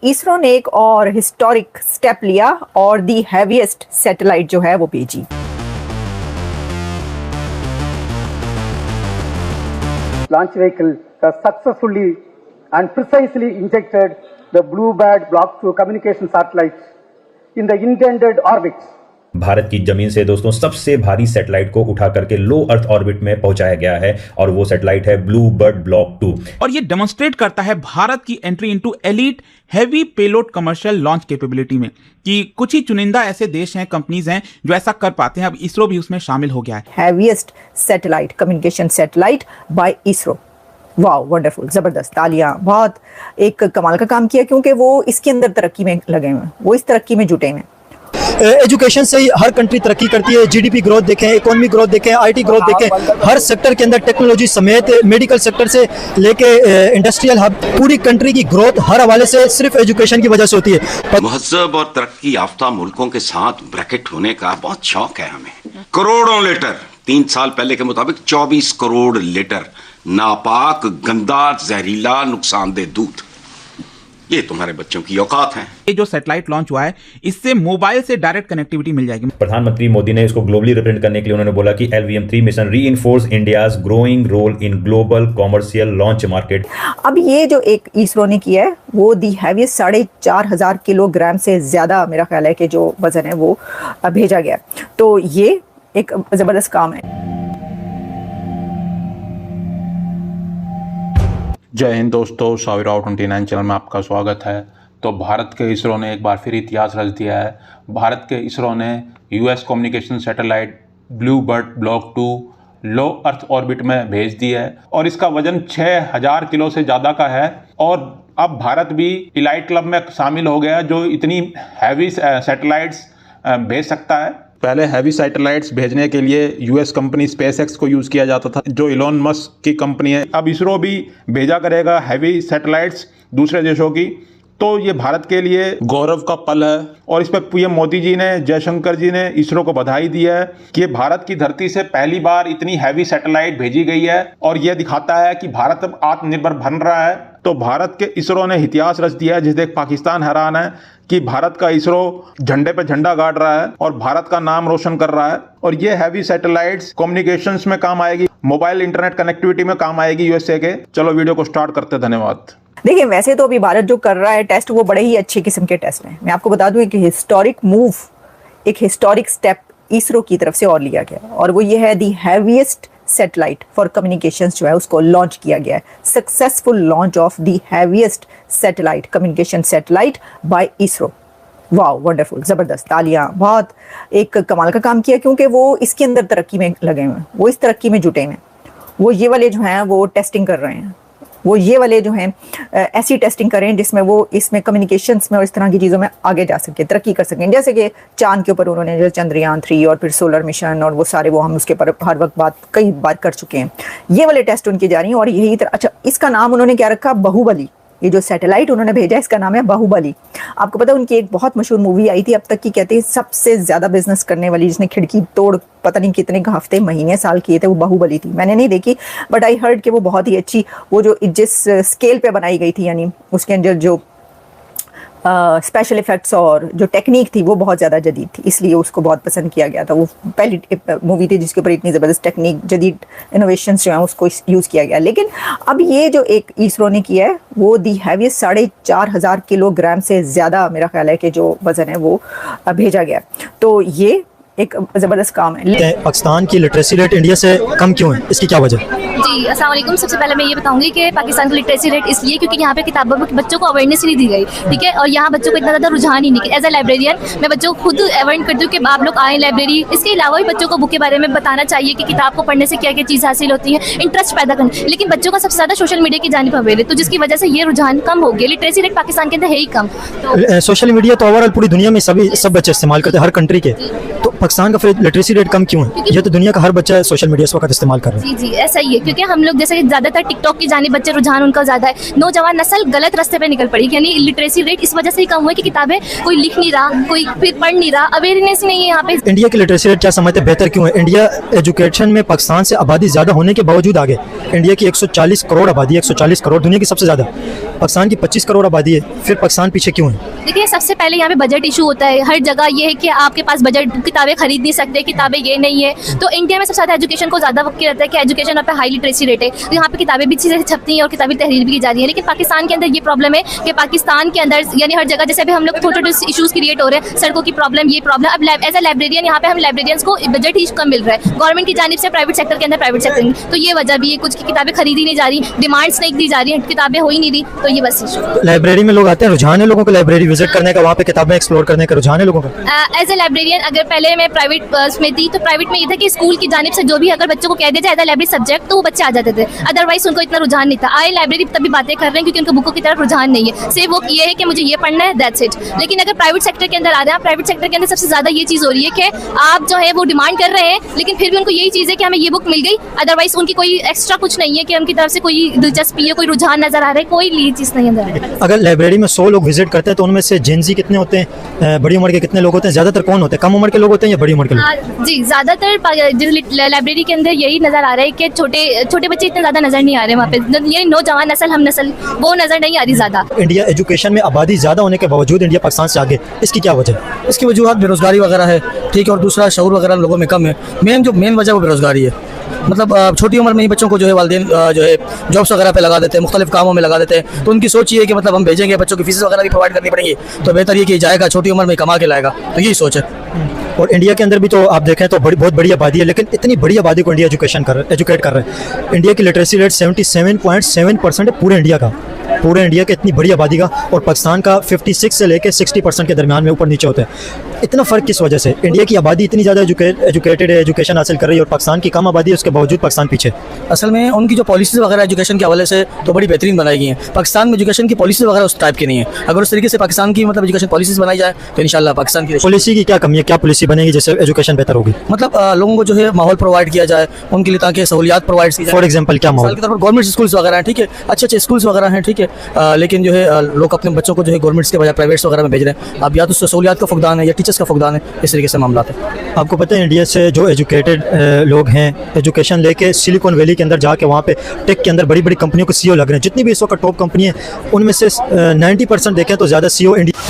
इसरो ने एक और हिस्टोरिक स्टेप लिया और दी हैवीएस्ट सैटेलाइट जो है वो भेजी। Launch vehicle has successfully and precisely injected the Bluebird Block 2 communication satellites in the intended orbits. Bharat की जमीन से दोस्तों सबसे भारी सैटेलाइट को उठा करके लो अर्थ ऑर्बिट में पहुंचाया गया है और वो सैटेलाइट है ब्लू बर्ड ब्लॉक 2। और ये डेमोन्स्ट्रेट करता है भारत की entry into elite heavy payload commercial launch capability में कि कुछ ही चुनिंदा ऐसे देश हैं, कंपनीज हैं जो ऐसा कर पाते हैं। अब इसरो भी उसमें शामिल हो गया है। Heaviest satellite communication satellite by ISRO. Wow, wonderful, जबरदस्त, तालियां। बहुत एक कमाल का काम किया क्योंकि वो इसके अंदर तरक्की में लगे हुए हैं, वो इस तरक्की में जुटे हुए हैं। एजुकेशन से ही हर कंट्री तरक्की करती है। जीडीपी ग्रोथ देखें, इकोनॉमी ग्रोथ देखें, आईटी ग्रोथ देखें, हर सेक्टर के अंदर टेक्नोलॉजी समेत मेडिकल सेक्टर से लेके इंडस्ट्रियल हब, पूरी कंट्री की ग्रोथ हर हवाले से सिर्फ एजुकेशन की वजह से होती है। महजब और तरक्की याफ्ता मुल्कों के साथ ब्रैकेट होने का बहुत शौक है हमें। करोड़ों लीटर, 3 साल पहले के मुताबिक 24 करोड़ लीटर नापाक, गंदा, जहरीला, नुकसानदेह दूध, ये तुम्हारे बच्चों की औकात है। ये जो सैटेलाइट लॉन्च हुआ है इससे मोबाइल से डायरेक्ट कनेक्टिविटी मिल जाएगी। प्रधानमंत्री मोदी ने इसको ग्लोबली रिप्रेजेंट करने के लिए उन्होंने बोला कि LVM-3 mission reinforce India's growing role in global commercial launch market. अब ये जो एक इसरो ने किया है वो दी हैवीएस्ट 4,500 किलोग्राम से ज्यादा, मेरा ख्याल है कि जो वजन है वो भेजा गया। तो ये एक जबरदस्त काम है। जय हिंद दोस्तों, शाविराव 29 चैनल में आपका स्वागत है। तो भारत के इसरो ने एक बार फिर इतिहास रच दिया है। भारत के इसरो ने US communication satellite blue bird block 2 लो अर्थ ऑर्बिट में भेज दी है और इसका वजन 6000 किलो से ज़्यादा का है। और अब भारत भी इलाइट क्लब में शामिल हो गया जो इतनी हैवी सैटेलाइट्स भेज सकता है। पहले हैवी सैटेलाइट्स भेजने के लिए US कंपनी SpaceX को यूज़ किया जाता था जो इलॉन मस्क की कंपनी है। अब इसरो भी भेजा करेगा हैवी सैटेलाइट्स दूसरे देशों की। तो ये भारत के लिए गौरव का पल है और इस पर PM मोदी जी ने, जयशंकर जी ने इसरो को बधाई दी है कि ये भारत की धरती से पहली बार इतनी हैवी सैटेलाइट भेजी गई है और ये दिखाता है कि भारत अब आत्मनिर्भर बन रहा है। तो भारत के इसरो ने इतिहास रच दिया है जिसे देख पाकिस्तान हैरान है कि भारत का इसरो झंडे पे झंडा गाड़ रहा है और भारत का नाम रोशन कर रहा है। और ये हैवी सैटेलाइट्स कम्युनिकेशंस में काम आएगी, मोबाइल इंटरनेट कनेक्टिविटी में काम आएगी USA के। चलो वीडियो को स्टार्ट करते, धन्यवाद। देखिए, वैसे तो अभी भारत जो कर रहा है टेस्ट वो बड़े ही अच्छे किस्म के टेस्ट हैं। मैं आपको बता दूं एक हिस्टोरिक मूव, एक हिस्टोरिक स्टेप इसरो की तरफ से और लिया गया और वो ये है the heaviest satellite for communications जो है उसको लॉन्च किया गया है। Successful launch of the heaviest satellite communication satellite by ISRO. Wow, wonderful, जबरदस्त, तालियां। बहुत एक कमाल का काम किया क्योंकि वो इसके अंदर तरक्की में लगे हुए हैं, वो इस तरक्की में जुटे हुए हैं। वो ये वाले जो हैं वो टेस्टिंग कर रहे हैं, वो ये वाले जो हैं ऐसी टेस्टिंग करें जिसमें वो इसमें कम्युनिकेशंस में और इस तरह की चीज़ों में आगे जा सके, तरक्की कर सकें। जैसे कि चांद के ऊपर उन्होंने जो चंद्रयान 3 और फिर सोलर मिशन और वो सारे, वो हम उसके ऊपर हर वक्त कई बार कर चुके हैं। ये वाले टेस्ट उनकी जा रही हैं और यही तरह। अच्छा, इसका नाम उन्होंने क्या रखा? बाहुबली। ये जो सैटेलाइट उन्होंने भेजा इसका नाम है बाहुबली। आपको पता है उनकी एक बहुत मशहूर मूवी आई थी अब तक की, कहते हैं सबसे ज्यादा बिजनेस करने वाली, जिसने खिड़की तोड़ पता नहीं कितने हफ्ते, महीने, साल किए थे, वो बाहुबली थी। मैंने नहीं देखी बट आई हर्ड कि वो बहुत ही अच्छी, वो जो जिस स्केल पे बनाई गई थी, यानी उसके अंदर जो स्पेशल इफेक्ट्स और जो टेक्निक थी वो बहुत ज़्यादा जदीद थी, इसलिए उसको बहुत पसंद किया गया था। वो पहली मूवी थी जिसके ऊपर इतनी ज़बरदस्त टेक्निक, जदीद इनोवेशंस जो हैं उसको यूज़ किया गया। लेकिन अब ये जो एक इसरो ने किया है वो दी हैवीएस्ट 4,500 किलोग्राम से ज़्यादा, मेरा ख्याल है कि जो वज़न है वो भेजा गया। तो ये एक ज़बरदस्त काम है। पाकिस्तान की लिटरेसी रेट इंडिया से कम क्यों है, इसकी क्या वजह? जी, अस्सलाम वालेकुम। सबसे पहले मैं ये बताऊंगी कि पाकिस्तान की लिटरेसी रेट इसलिए क्योंकि यहाँ पे किताबों में बच्चों को अवेयरनेस ही नहीं दी गई, ठीक है, और यहाँ बच्चों को इतना ज़्यादा रुझान ही नहीं। एज ए लाइब्रेरियन मैं बच्चों को खुद अवॉइड करती हूँ कि आप लोग आएँ लाइब्रेरी। इसके अलावा भी बच्चों को बुक के बारे में बताना चाहिए कि किताब को पढ़ने से क्या क्या चीज़ हासिल होती है, इंटरेस्ट पैदा करना। लेकिन बच्चों का सबसे ज़्यादा सोशल मीडिया की जानिब अवेयर है, तो जिसकी वजह से ये रुझान कम हो गया। लिटरेसी रेट पाकिस्तान के अंदर है ही कम। तो सोशल मीडिया तो ओवरऑल पूरी दुनिया में सब बच्चे इस्तेमाल करते हैं, हर कंट्री के। तो पाकिस्तान का फिर लिटरेसी रेट कम क्यों है? ये तो दुनिया का हर बच्चा सोशल मीडिया इस वक्त इस्तेमाल कर रहा है। जी, ऐसा ही है क्योंकि हम लोग जैसे ज़्यादातर टिकटॉक की जानिब बच्चे रुझान उनका ज़्यादा है। नौजवान नस्ल गलत रास्ते पे निकल पड़ी, यानी लिटरेसी रेट इस वजह से ही कम हुआ है कि किताबें कोई लिख नहीं रहा, कोई फिर पढ़ नहीं रहा, अवेयरनेस नहीं है यहाँ पे। इंडिया की लिटरेसी रेट क्या समझते हैं बेहतर क्यों है? इंडिया एजुकेशन में पाकिस्तान से आबादी ज़्यादा होने के बावजूद आगे। इंडिया की 140 करोड़ आबादी, 140 करोड़, दुनिया की सबसे ज़्यादा। पाकिस्तान की 25 करोड़ आबादी है, फिर पाकिस्तान पीछे क्यों है? देखिए, सबसे पहले यहाँ पे बजट इशू होता है हर जगह। ये है कि आपके पास बजट, किताबें खरीद नहीं सकते, किताबें ये नहीं है। तो इंडिया में सबसे ज़्यादा एजुकेशन को ज़्यादा वक्त रहता है कि एजुकेशन यहाँ पे हाई लिटरेसी रेट है, तो यहाँ पे किताबें भी अच्छी से छपती हैं और किताबी तहरीर भी की जा रही है। लेकिन पाकिस्तान के अंदर ये प्रॉब्लम है कि पाकिस्तान के अंदर यानी हर जगह जैसे अभी हम लोग छोटे छोटे इशूज़ क्रिएट हो रहे हैं, सड़कों की प्रॉब्लम, ये प्रॉब्लम। अब एज ए लाइब्रेरियन यहाँ पे हम लाइब्रेरियंस को बजट ही कम मिल रहा है गवर्नमेंट की जानिब से, प्राइवेट सेक्टर के अंदर प्राइवेट सेक्टर, तो ये वजह भी है। कुछ की किताबें खरीदी नहीं जा रही, डिमांड्स नहीं दी जा रही, किताबें हो ही नहीं रही, तो ये बस इशू। लाइब्रेरी में लोग आते हैं, रुझान है लोगों को लाइब्रेरी विजिट करने का, वहाँ पे किताबें एक्सप्लोर करने का रुझान है लोगों का। एज ए लाइब्रेरियन अगर पहले मैं प्राइवेट में थी तो प्राइवेट में ये था कि स्कूल की जानिब से जो भी अगर बच्चों को कह दिया जाए एज ए लाइब्रेरी सब्जेक्ट तो वो बच्चे आ जाते थे, अदरवाइज उनको इतना रुझान नहीं था। आए लाइब्रेरी तभी बातें कर रहे हैं क्योंकि उनको बुकों की तरफ रुझान नहीं है, सिर्फ वो ये है कि मुझे ये पढ़ना है, दैट्स इट। लेकिन अगर प्राइवेट सेक्टर के अंदर आ रहे हैं, प्राइवेट सेक्टर के अंदर सबसे ज़्यादा ये चीज़ हो रही है कि आप जो है वो डिमांड कर रहे हैं, लेकिन फिर भी उनको यही चीज़ है कि हमें ये बुक मिल गई, अदरवाइज उनकी कोई एक्स्ट्रा कुछ नहीं है कि उनकी तरफ से कोई दिलचस्पी है, कोई रुझान नजर आ रहा है, कोई ये चीज़ नहीं नजर आ रही है। अगर लाइब्रेरी में 100 लोग विजिट करते हैं तो उनमें से जेनजी कितने होते हैं, बड़ी उम्र के कितने लोग होते हैं, ज़्यादातर कौन होते हैं, कम उम्र के लोग होते हैं या बड़ी उम्र के लोग? जी, ज़्यादातर लाइब्रेरी के अंदर यही नज़र आ रहा है कि छोटे बच्चे इतने ज़्यादा नज़र नहीं आ रहे वहाँ पे, ये नौजवान नस्ल, हम नस्ल वो नज़र नहीं आ रही ज़्यादा। इंडिया एजुकेशन में आबादी ज़्यादा होने के बावजूद इंडिया पाकिस्तान से आगे, इसकी क्या वजह है? इसकी वजूहत बेरोज़गारी वगैरह है, ठीक है, और दूसरा शऊर वगैरह लोगों में कम है। मेन वजह वो बेरोज़गारी है। मतलब छोटी उम्र में ही बच्चों को जो है वालिदैन जो है जॉब्स वगैरह पे लगा देते हैं, मुख्तलिफ कामों में लगा देते हैं, तो उनकी सोच ये है कि मतलब हम भेजेंगे, बच्चों की फीस वगैरह भी प्रोवाइड करनी पड़ेगी, तो बेहतर ये कि जाएगा छोटी उम्र में कमा के लाएगा, तो यही सोच है। और इंडिया के अंदर भी तो आप देखें तो बहुत बड़ी आबादी है, लेकिन इतनी बड़ी आबादी को इंडिया एजुकेट कर रहा है। इंडिया की लिटरेसी रेट 77.7% है पूरे इंडिया का, पूरे इंडिया के इतनी बड़ी आबादी का, और पाकिस्तान का 56 से लेकर 60% के दरमियान में ऊपर नीचे होता है। इतना फ़र्क किस वजह से? इंडिया की आबादी इतनी ज़्यादा एजुकेटेड है, एजुकेशन हासिल कर रही है, और पाकिस्तान की कम आबादी है, उसके बावजूद पाकिस्तान पीछे। असल में उनकी जो पॉलिसीज़ वगैरह एजुकेशन के हवाले से तो बड़ी बेहतरीन बनाई गई हैं। पाकिस्तान में एजुकेशन की पॉलिसीज़ वगैरह उस टाइप की नहीं है। अगर उस तरीके से पाकिस्तान की मतलब एजुकेशन पॉलिसीज़ बनाई जाए तो इंशाल्लाह पाकिस्तान की पॉलिसी की क्या कमी है, क्या पॉलिसी बनेगी जिससे एजुकेशन बेहतर होगी? मतलब लोगों को जो है माहौल प्रोवाइड किया जाए उनके लिए, ताकि सहूलियात प्रोवाइड की जाए। फॉर एग्जाम्पल क्या माहौल? गवर्नमेंट स्कूल्स वगैरह हैं, ठीक है, अच्छे स्कूल्स वगैरह हैं, ठीक है, लेकिन जो है लोग अपने बच्चों को जो है गवर्नमेंट्स के बजाय प्राइवेट्स वगैरह में भेज रहे हैं। अब या तो सहूलियात का फुकदान है या टीचर्स का फुकदान है, इस तरीके से मामला है। आपको पता है इंडिया से जो एजुकेटेड लोग हैं, एजुकेशन लेके सिलिकॉन वैली के अंदर जाके वहाँ पे टेक के अंदर बड़ी बड़ी कंपनियों को CEO लग रहे हैं। जितनी भी इस वक्त टॉप कंपनी है उनमें से 90% देखें तो ज़्यादा CEO इंडिया